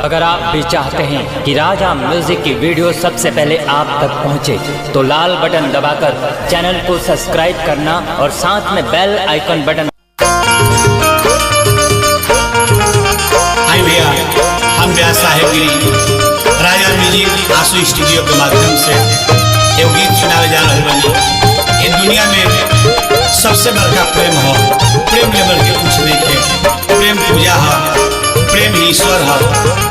अगर आप भी चाहते हैं कि राजा म्यूजिक की वीडियो सबसे पहले आप तक पहुंचे, तो लाल बटन दबाकर चैनल को सब्सक्राइब करना और साथ में बेल आइकन बटन। हाय भैया, हम व्यास साहेबगिरी राजा म्यूजिक आंसू स्टूडियो के माध्यम से एक गीत सुनावे जा रहे बनी। ये दुनिया में सबसे बड़का प्रेम हो, प्रेम लेवल के कुछ नहीं है। प्रेम पूजा है, प्रेम ही ईश्वर है,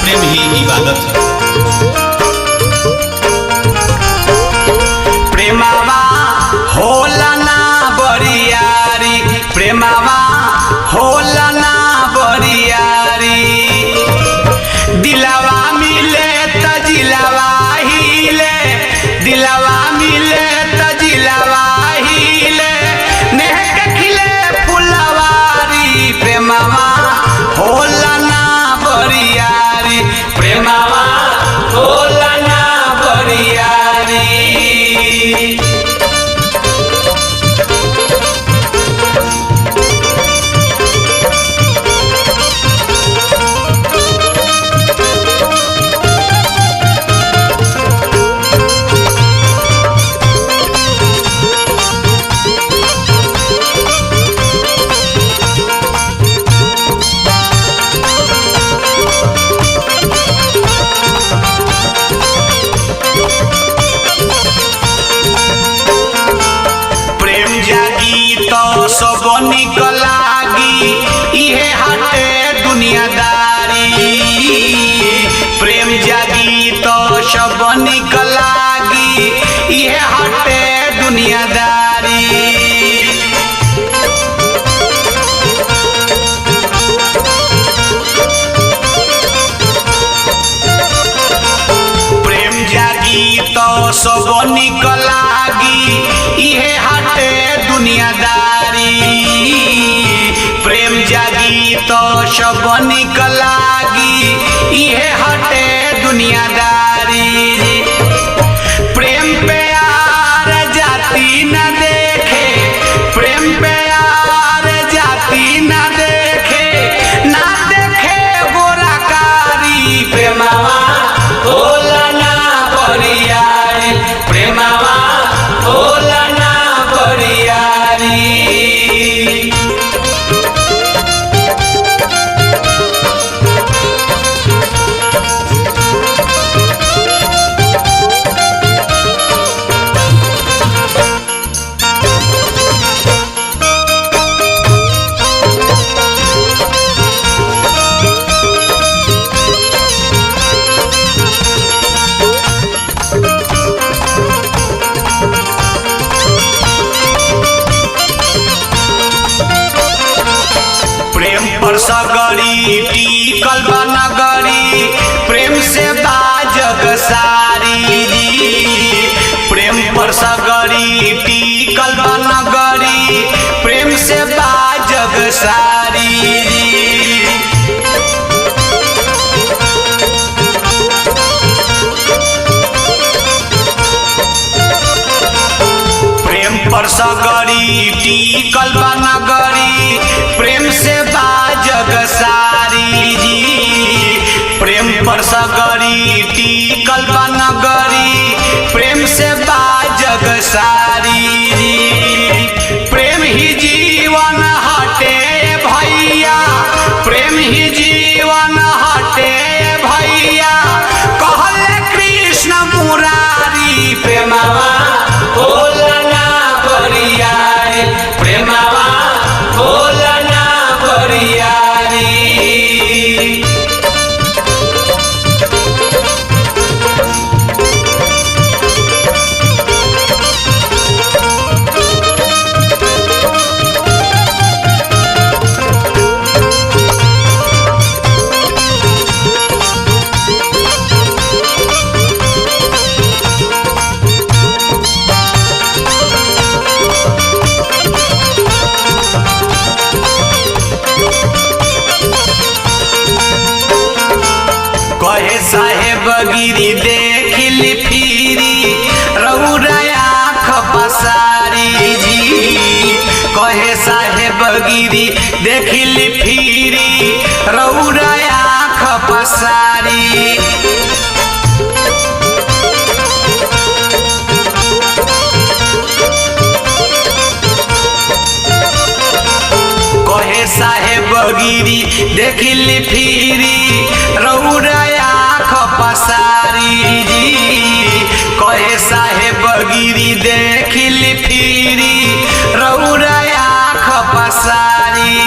प्रेम ही इबादत है। प्रेमावा होला ना बरियारी, प्रेमावा होला ना बरियारी। दिलावा मिले त जिलावा हिले, दिलावा मिले त जिलावा हिले। नेह के खिले फुलवारी, प्रेमावा होला ना बरियारी, प्रेमावा होला ना बरियारी। सब निक लागी इहे हटे दुनियादारी। प्रेम जागी तो सब निक लागी इहे हटे दुनियादारी। प्रेम जागी तो सब निक लागी इहे हटे दुनियादारी। प्रेम जागी तो सब निक लागी इहे हटे दुनियादारी। प्रेम प्यार जाति न देखे, प्रेम प्यार जाति न देखे, ना देखे गोराकारी। प्रेमावा होला ना बरियारी, प्रेमावा होला ना बरियारी। प्रेम पर सगरी टिकल बा नगरी, प्रेम से बाजग सारी। प्रेम पर सगरी टिकल बा नगरी, प्रेम से बाजग सारी। प्रेम पर सगरी टिकल बा नगरी, प्रेम से बाजग सारी जी। प्रेम पर सगरी टिकल बा नगरी, प्रेम से बाजग सारी जी। प्रेम ही जीवन हटे भैया, प्रेम ही जीवन हटे भैया। कहले कृष्ण मुरारी, प्रेमावा होला ना बरियारी, प्रेमावा होला ना बरियारी। कहे साहेब गिरी देखिली फिरी, रउरा आँख पसारी जी। कहे साहेब गिरी देखिली फिरी, रउरा आँख आँख पसारी। कहे साहेब गिरी देखिली फिरी रौरा आँख पसारी जी। कहे साहेब गिरी देखिली फिरी रौरा आँख पसारी।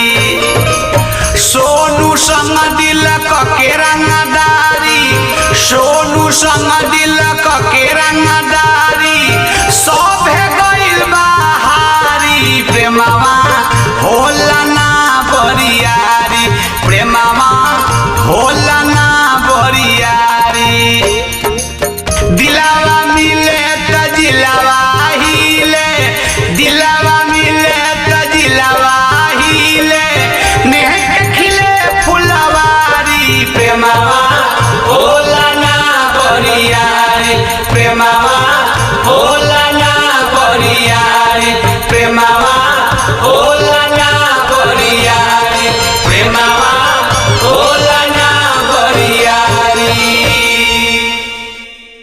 सोनू संग दिल के रंगदारी, सोनू संग दिल के रंगदारी, सभे गइल बहारी। प्रेमवा होला ना बरियारी, प्रेमवा होला ना बरियारी। दिलावा मिले त जिलावा हिले, दिलावा मिले त जिलावा हिले, नेह खिले फुलवारी। प्रेमवा होला ना बरियारी, प्रेमवा होला ना बरियारी, प्रेमवा होला